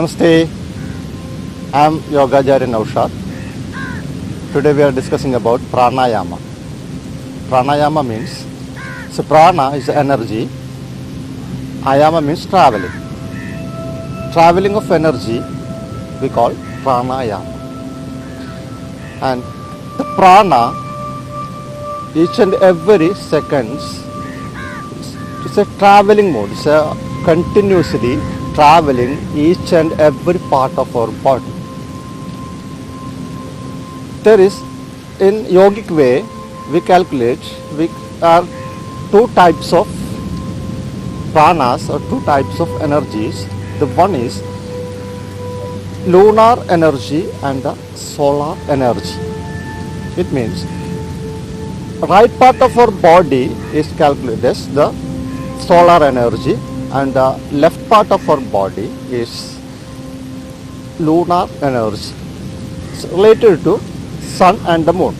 Namaste, I am Yogacharya Naushad. Today we are discussing about pranayama. Pranayama means, so prana is energy, ayama means traveling. Traveling of energy we call pranayama. And the prana, each and every seconds, it's a traveling mode. It's a continuously traveling each and every part of our body. There is, in yogic way, we calculate, we are two types of pranas or two types of energies. The one is lunar energy and the solar energy. It means right part of our body is calculated as the solar energy and the left part of our body is lunar energy. It's related to sun and the moon.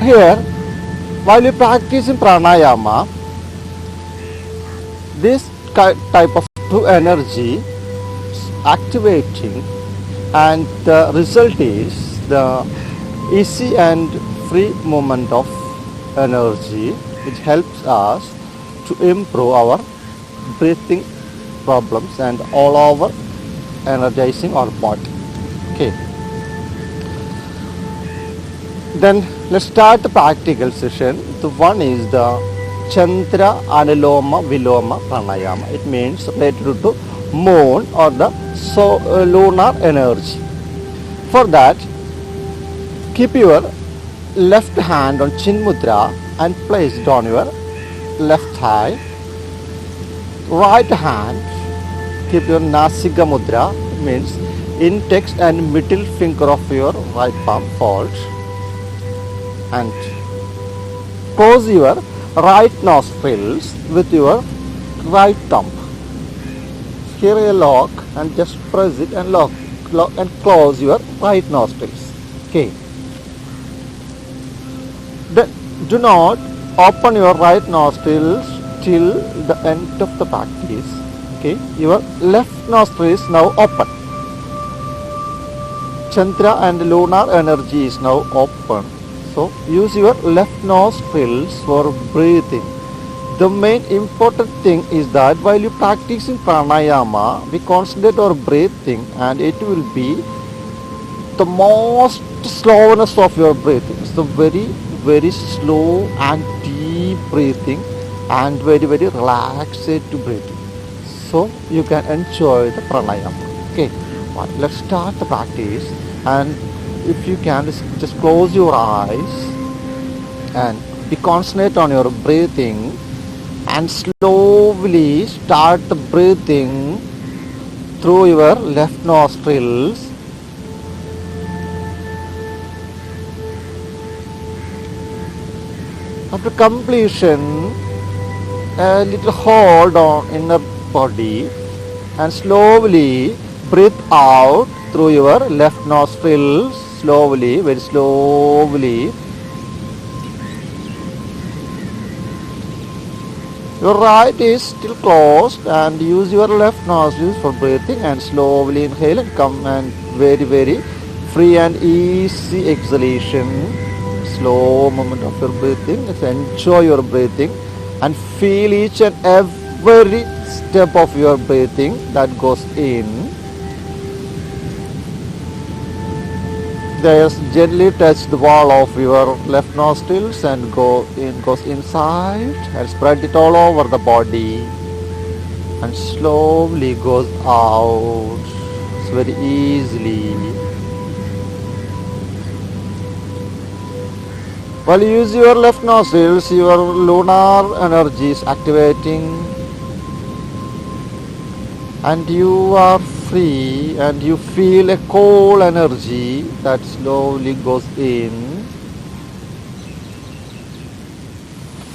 Here, while you practice in pranayama, this type of two energy is activating, and the result is the easy and free movement of energy, which helps us to improve our breathing problems and all over energizing our body. Okay. Then let's start the practical session. The one is the Chandra Anuloma Viloma Pranayama. It means related to moon or the lunar energy. For that, keep your left hand on Chin Mudra and place it on your left thigh. Right hand, keep your Nasika Mudra, means index and middle finger of your right palm fold, and close your right nostrils with your right thumb. Here a lock and just press it and lock and close your right nostrils. Okay. Then do not open your right nostrils till the end of the practice. Okay. Your left nostril is now open. Chandra and lunar energy is now open. So use your left nostrils for breathing. The main important thing is that while you practice in pranayama, we concentrate our breathing, and it will be the most slowness of your breathing. So very slow and deep breathing and very relaxed breathing. So you can enjoy the pranayama. Okay, well, let's start the practice, and if you can just close your eyes and be concentrate on your breathing, and slowly start the breathing through your left nostrils. After completion, a little hold on inner body and slowly breathe out through your left nostrils. Slowly, very slowly. Your right is still closed, and use your left nostrils for breathing, and slowly inhale and come, and very free and easy exhalation. Slow movement of your breathing. Just enjoy your breathing and feel each and every step of your breathing that goes in. Just gently touch the wall of your left nostrils and goes inside and spread it all over the body, and slowly goes out. It's very easily. While you use your left nostrils, your lunar energy is activating, and you are free, and you feel a cold energy that slowly goes in.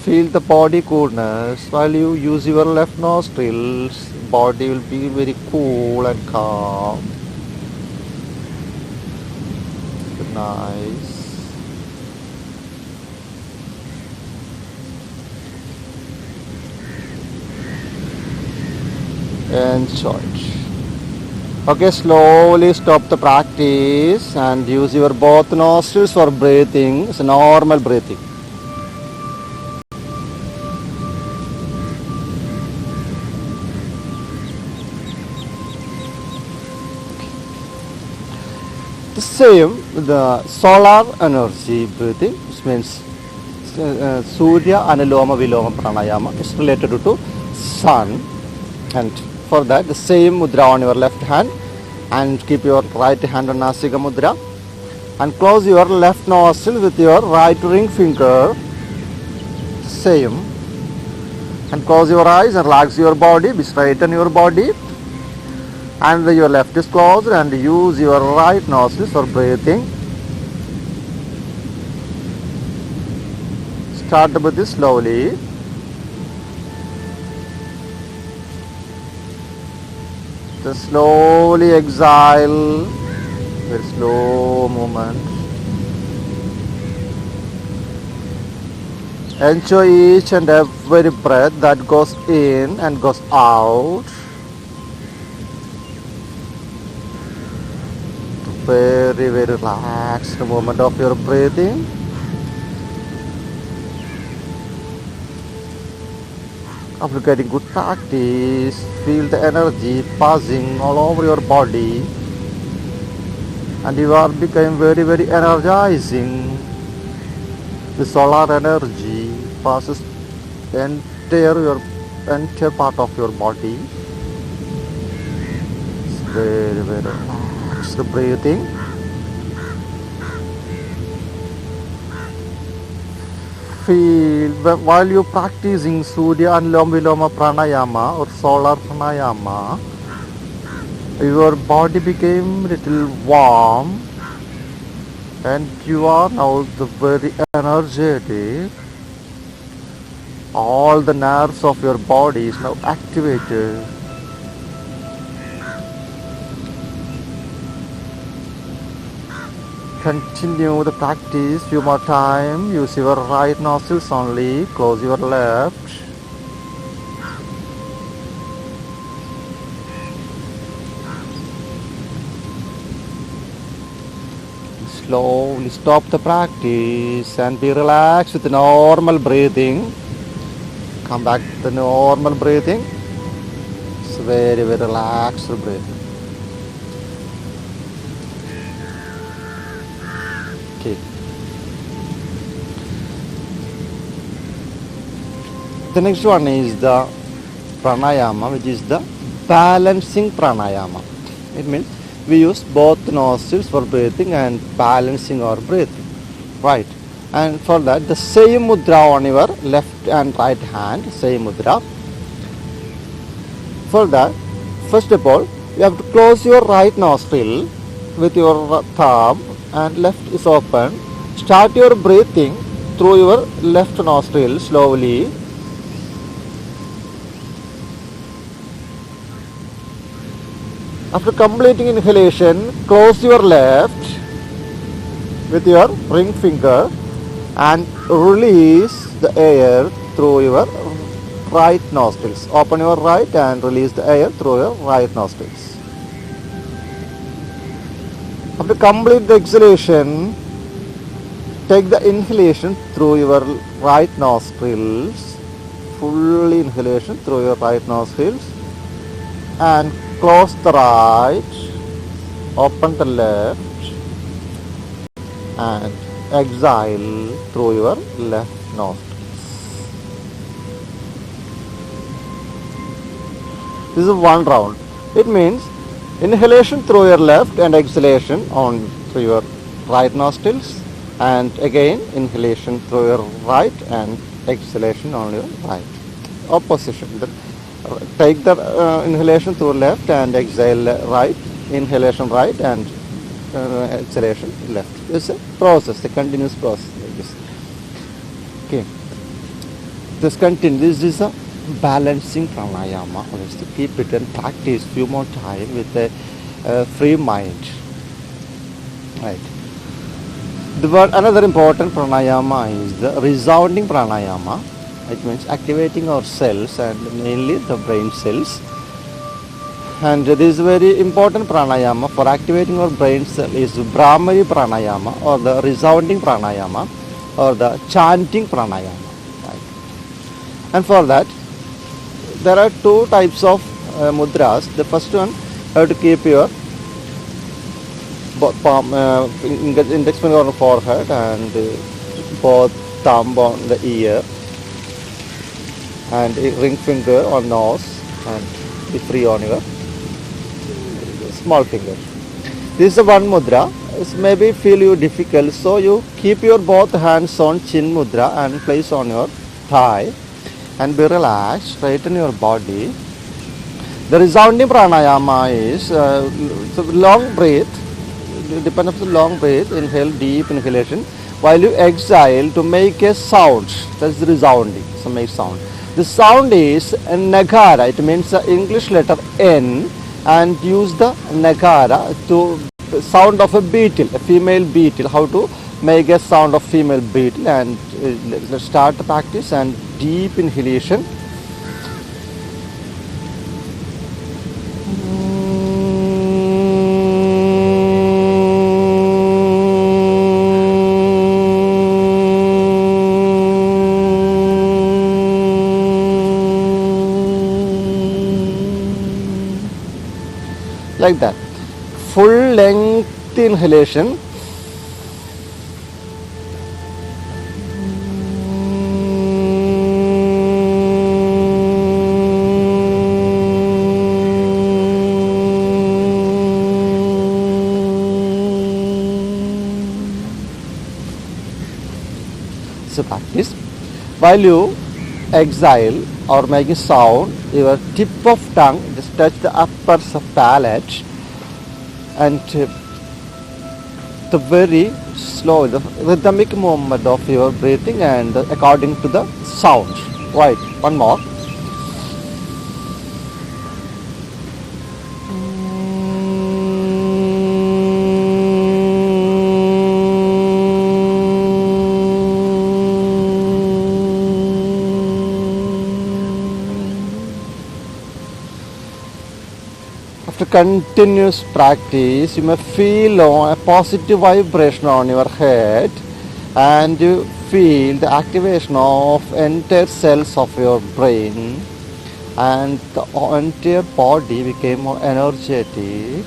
Feel the body coolness. While you use your left nostrils, body will be very cool and calm. Nice. Enjoy it. Okay, slowly stop the practice and use your both nostrils for breathing. It's normal breathing. The same, the solar energy breathing, which means Surya Anuloma Viloma Pranayama is related to sun. And for that, the same mudra on your left hand and keep your right hand on Nasika Mudra and close your left nostril with your right ring finger. Same. And close your eyes and relax your body, be straighten your body. And your left is closed and use your right nostril for breathing. Start with this slowly. Then slowly exhale, very slow movement. Enjoy each and every breath that goes in and goes out. Very, very relaxed movement of your breathing. After getting good practice, feel the energy passing all over your body and you are becoming very, very energizing. The solar energy passes entire part of your body. It's very, very relaxed breathing. Feel while you practicing Surya Anuloma Viloma Pranayama or solar Pranayama, your body became little warm and you are now very energetic. All the nerves of your body is now activated. Continue the practice few more time. Use your right nostrils only. Close your left. Slowly stop the practice and be relaxed with normal breathing. Come back to the normal breathing. It's very, very relaxed breathing. Okay. The next one is the pranayama, which is the balancing pranayama. It means we use both nostrils for breathing and balancing our breathing, right? And for that, the same mudra on your left and right hand, same mudra. For that, first of all, you have to close your right nostril with your thumb and left is open. Start your breathing through your left nostril slowly. After completing inhalation, close your left with your ring finger and release the air through your right nostrils. Open your right and release the air through your right nostrils. After complete the exhalation, take the inhalation through your right nostrils, full inhalation through your right nostrils, and close the right, open the left, and exhale through your left nostrils. This is one round. It means inhalation through your left and exhalation on through your right nostrils, and again inhalation through your right and exhalation on your right. Opposition. Take the inhalation through left and exhale right, inhalation right and exhalation left. It's a process, a continuous process like this. Okay. This is a balancing pranayama. Let's keep it and practice few more time with a free mind. Right. Another important pranayama is the resounding pranayama. It means activating our cells and mainly the brain cells And this is very important pranayama for activating our brain cell is Brahmari pranayama or the resounding pranayama or the chanting pranayama. Right. And for that there are two types of mudras. The first one, you have to keep your palm, index finger on the forehead and both thumb on the ear and ring finger on nose and be free on your small finger. This is the one mudra. This maybe feel you difficult, so you keep your both hands on chin mudra and place on your thigh and be relaxed. Straighten your body. The resounding pranayama is so long breath. Depend on the long breath. Inhale, deep inhalation, while you exhale to make a sound. That's the resounding. So make sound. The sound is a nagara. It means the English letter N, and use the nagara to sound of a beetle, a female beetle. How to make a sound of female beetle? And let's start the practice. And deep inhalation. Like that. Full length inhalation. So practice. While you exhale or making sound, your tip of tongue just touch the upper palate, and the very slow, the rhythmic movement of your breathing and according to the sound. Right, one more. After continuous practice, you may feel a positive vibration on your head, and you feel the activation of entire cells of your brain, and the entire body became more energetic,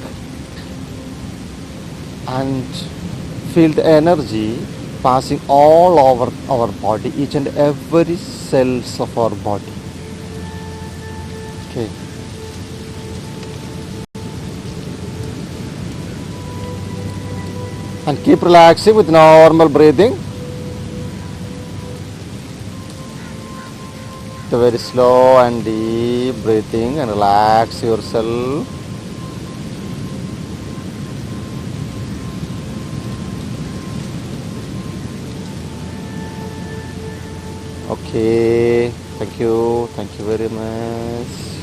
and feel the energy passing all over our body, each and every cells of our body. Okay. And keep relaxing with normal breathing. The very slow and deep breathing, and relax yourself. Okay, thank you very much.